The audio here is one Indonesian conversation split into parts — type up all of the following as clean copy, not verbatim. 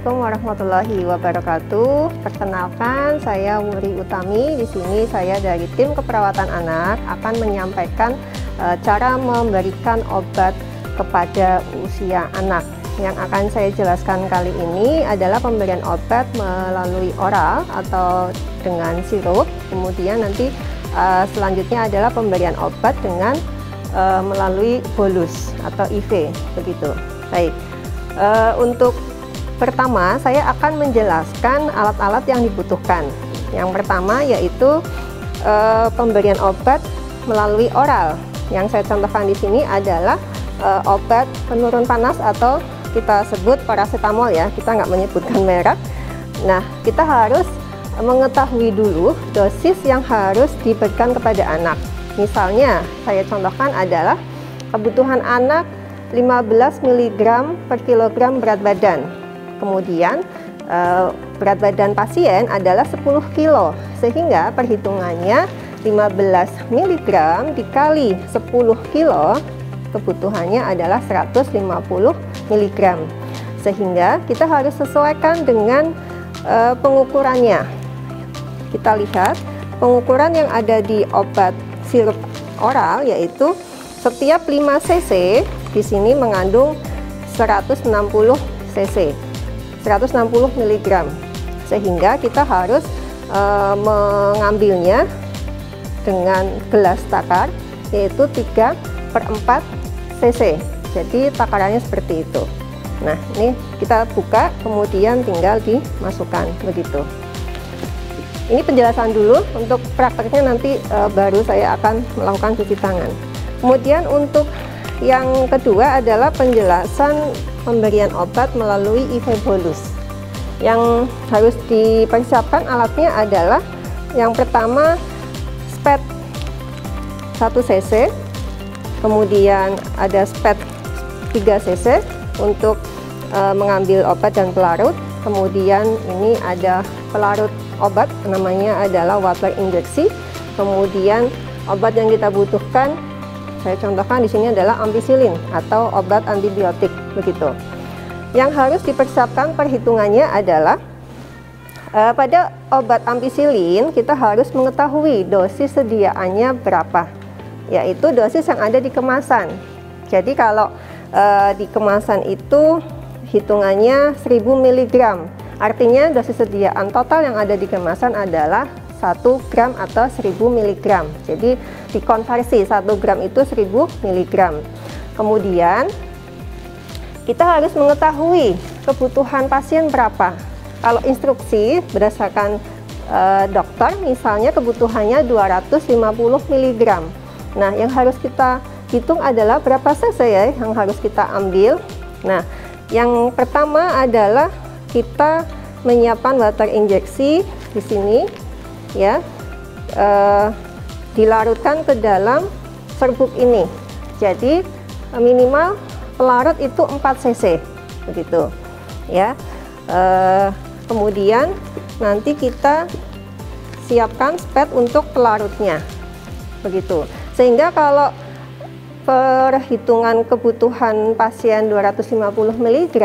Assalamualaikum warahmatullahi wabarakatuh. Perkenalkan, saya Wuri Utami. Di sini saya dari tim keperawatan anak akan menyampaikan cara memberikan obat kepada usia anak. Yang akan saya jelaskan kali ini adalah pemberian obat melalui oral atau dengan sirup. Kemudian nanti selanjutnya adalah pemberian obat dengan melalui bolus atau IV, begitu. Baik. Untuk pertama, saya akan menjelaskan alat-alat yang dibutuhkan. Yang pertama yaitu pemberian obat melalui oral. Yang saya contohkan di sini adalah obat penurun panas atau kita sebut paracetamol ya. Kita nggak menyebutkan merek. Nah, kita harus mengetahui dulu dosis yang harus diberikan kepada anak. Misalnya, saya contohkan adalah kebutuhan anak 15 mg per kilogram berat badan. Kemudian berat badan pasien adalah 10 kilo, sehingga perhitungannya 15 mg dikali 10 kilo kebutuhannya adalah 150 mg. Sehingga kita harus sesuaikan dengan pengukurannya. Kita lihat pengukuran yang ada di obat sirup oral yaitu setiap 5 cc di sini mengandung 160 cc. 160 mg, sehingga kita harus mengambilnya dengan gelas takar yaitu 3/4 cc. Jadi takarannya seperti itu. Nah, ini kita buka kemudian tinggal dimasukkan begitu. Ini penjelasan dulu, untuk prakteknya nanti baru saya akan melakukan cuci tangan. Kemudian untuk yang kedua adalah penjelasan pemberian obat melalui IV bolus. Yang harus dipersiapkan alatnya adalah yang pertama spet 1 cc, kemudian ada spet 3 cc untuk mengambil obat dan pelarut. Kemudian ini ada pelarut obat, namanya adalah water injeksi. Kemudian obat yang kita butuhkan, saya contohkan di sini adalah ampicillin atau obat antibiotik begitu. Yang harus dipersiapkan perhitungannya adalah pada obat ampicillin kita harus mengetahui dosis sediaannya berapa, yaitu dosis yang ada di kemasan. Jadi kalau di kemasan itu hitungannya 1000 mg, artinya dosis sediaan total yang ada di kemasan adalah 1 gram atau 1000 mg. Jadi dikonversi 1 gram itu 1000 mg. Kemudian kita harus mengetahui kebutuhan pasien berapa. Kalau instruksi berdasarkan dokter misalnya kebutuhannya 250 mg. Nah, yang harus kita hitung adalah berapa cc ya yang harus kita ambil. Nah, yang pertama adalah kita menyiapkan water injeksi di sini ya, dilarutkan ke dalam serbuk ini. Jadi minimal pelarut itu 4 cc begitu ya. Kemudian nanti kita siapkan spet untuk pelarutnya begitu, sehingga kalau perhitungan kebutuhan pasien 250 mg,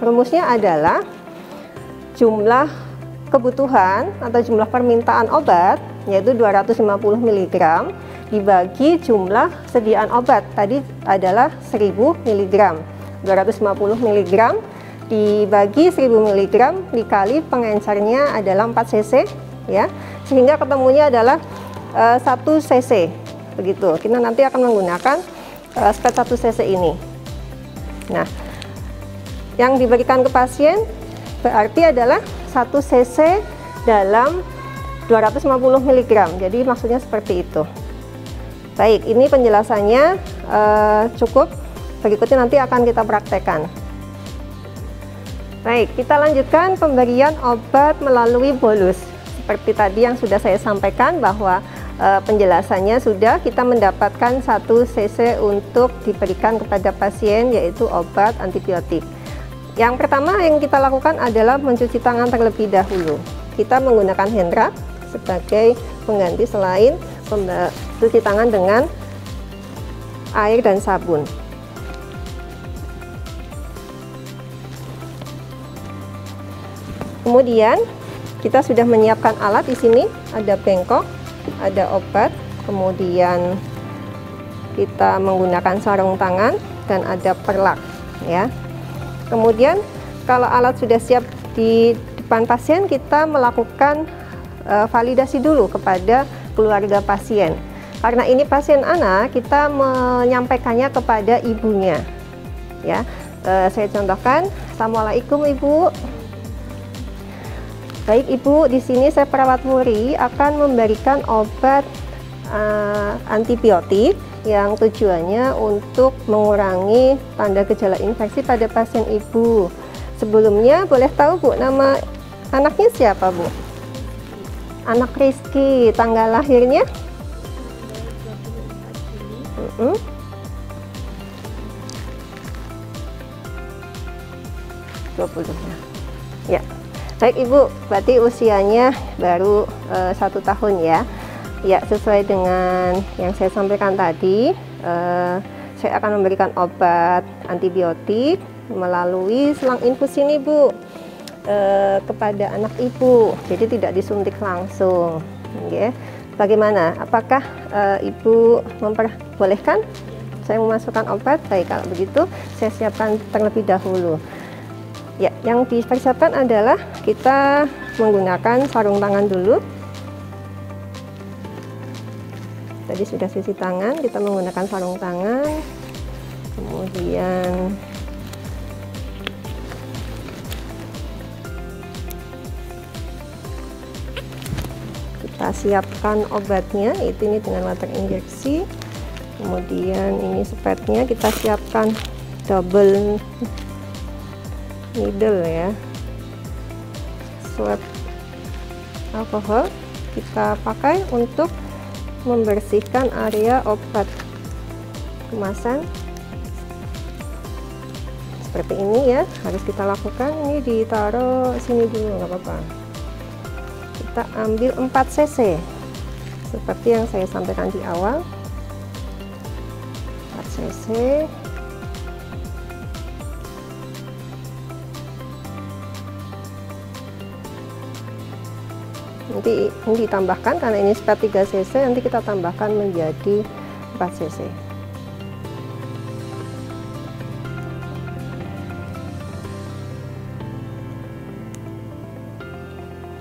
rumusnya adalah jumlah kebutuhan atau jumlah permintaan obat yaitu 250 mg dibagi jumlah sediaan obat tadi adalah 1000 mg. 250 mg dibagi 1000 mg dikali pengencernya adalah 4 cc ya, sehingga ketemunya adalah 1 cc begitu. Kita nanti akan menggunakan spet 1 cc ini. Nah, yang diberikan ke pasien berarti adalah 1 cc dalam 250 mg. Jadi maksudnya seperti itu. Baik, ini penjelasannya cukup. Berikutnya nanti akan kita praktekkan. Baik, kita lanjutkan pemberian obat melalui bolus. Seperti tadi yang sudah saya sampaikan bahwa penjelasannya sudah, kita mendapatkan 1 cc untuk diberikan kepada pasien yaitu obat antibiotik. Yang pertama yang kita lakukan adalah mencuci tangan terlebih dahulu. Kita menggunakan hand rub sebagai pengganti selain cuci tangan dengan air dan sabun. Kemudian kita sudah menyiapkan alat di sini, ada bengkok, ada obat, kemudian kita menggunakan sarung tangan dan ada perlak ya. Kemudian kalau alat sudah siap di depan pasien, kita melakukan validasi dulu kepada keluarga pasien. Karena ini pasien anak, kita menyampaikannya kepada ibunya ya. Saya contohkan, Assalamualaikum Ibu. Baik Ibu, di sini saya perawat Muri akan memberikan obat antibiotik yang tujuannya untuk mengurangi tanda gejala infeksi pada pasien Ibu. Sebelumnya boleh tahu Bu, nama anaknya siapa Bu? Anak Rizky, tanggal lahirnya? 20 ya. Baik Ibu, berarti usianya baru 1 tahun ya. Ya, sesuai dengan yang saya sampaikan tadi, saya akan memberikan obat antibiotik melalui selang infus ini Bu, kepada anak Ibu. Jadi tidak disuntik langsung. Okay. Bagaimana? Apakah Ibu memperbolehkan saya memasukkan obat? Baik, kalau begitu saya siapkan terlebih dahulu. Ya, yang dipersiapkan adalah kita menggunakan sarung tangan dulu. Tadi sudah cuci tangan, kita menggunakan sarung tangan. Kemudian kita siapkan obatnya, ini dengan water injeksi. Kemudian ini spatnya kita siapkan double needle ya, swab alkohol kita pakai untuk membersihkan area obat kemasan seperti ini ya. Harus kita lakukan, ini ditaruh sini dulu nggak apa-apa. Kita ambil 4 cc seperti yang saya sampaikan di awal, 4 cc. Nanti ini ditambahkan, karena ini spat 3 cc, nanti kita tambahkan menjadi 4 cc.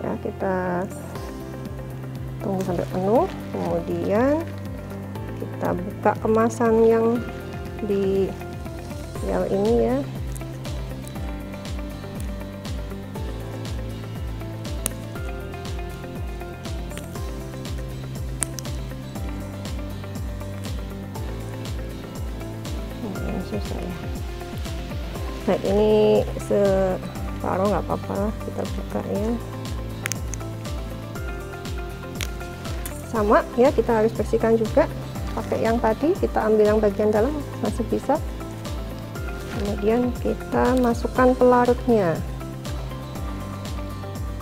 Ya, kita tunggu sampai penuh, kemudian kita buka kemasan yang di vial ini ya. Nah, ini separuh nggak apa-apa, kita buka ya. Sama ya, kita harus bersihkan juga pakai yang tadi, kita ambil yang bagian dalam masih bisa. Kemudian kita masukkan pelarutnya,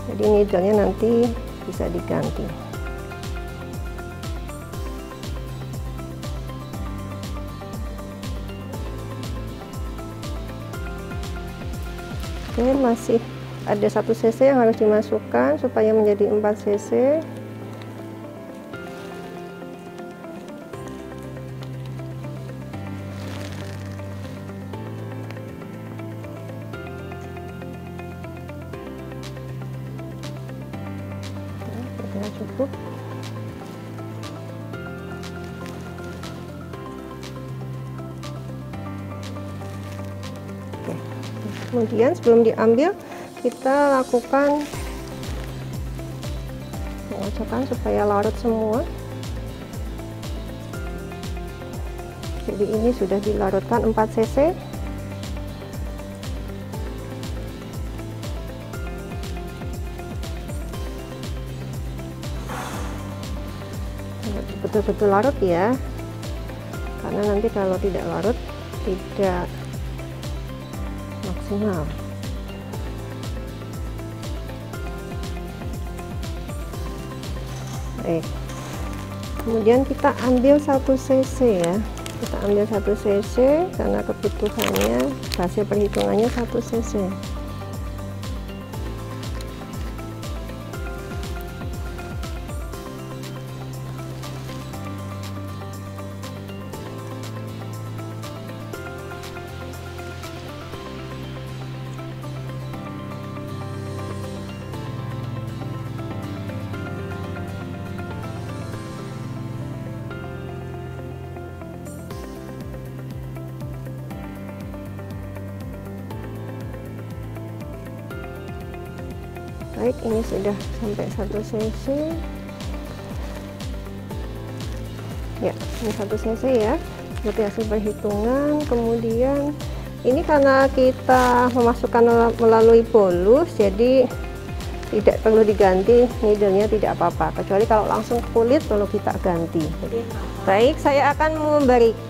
jadi needle-nya nanti bisa diganti. Oke, masih ada 1 cc yang harus dimasukkan supaya menjadi 4 cc. Sudah cukup. Kemudian sebelum diambil, kita lakukan pengocokan supaya larut semua. Jadi ini sudah dilarutkan 4 cc. Betul-betul larut ya, karena nanti kalau tidak larut tidak maksimal. Baik, kemudian kita ambil 1 cc ya, kita ambil 1 cc karena kebutuhannya hasil perhitungannya 1 cc. cek ini sudah sampai 1 cc ya, ini 1 cc ya, seperti hasil perhitungan. Kemudian ini karena kita memasukkan melalui bolus, jadi tidak perlu diganti needle-nya, tidak apa-apa, kecuali kalau langsung ke kulit perlu kita ganti. Baik, saya akan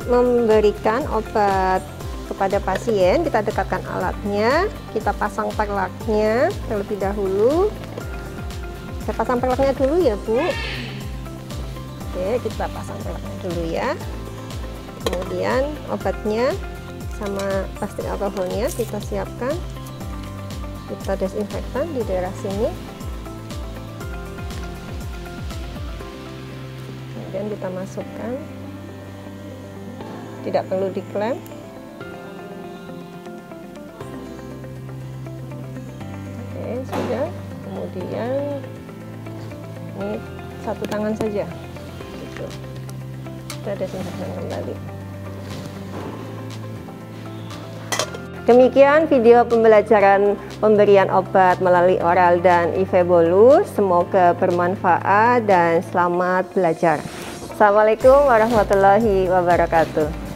memberikan obat kepada pasien. Kita dekatkan alatnya, kita pasang perlaknya terlebih dahulu. Saya pasang perlaknya dulu ya Bu. Oke, kita pasang perlaknya dulu ya. Kemudian obatnya sama plastik alkoholnya kita siapkan. Kita desinfektan di daerah sini, kemudian kita masukkan, tidak perlu diklem. Oke, sudah. Kemudian ini 1 tangan saja gitu. Kita desinfektan kembali. Demikian video pembelajaran pemberian obat melalui oral dan IV bolus. Semoga bermanfaat dan selamat belajar. Assalamualaikum warahmatullahi wabarakatuh.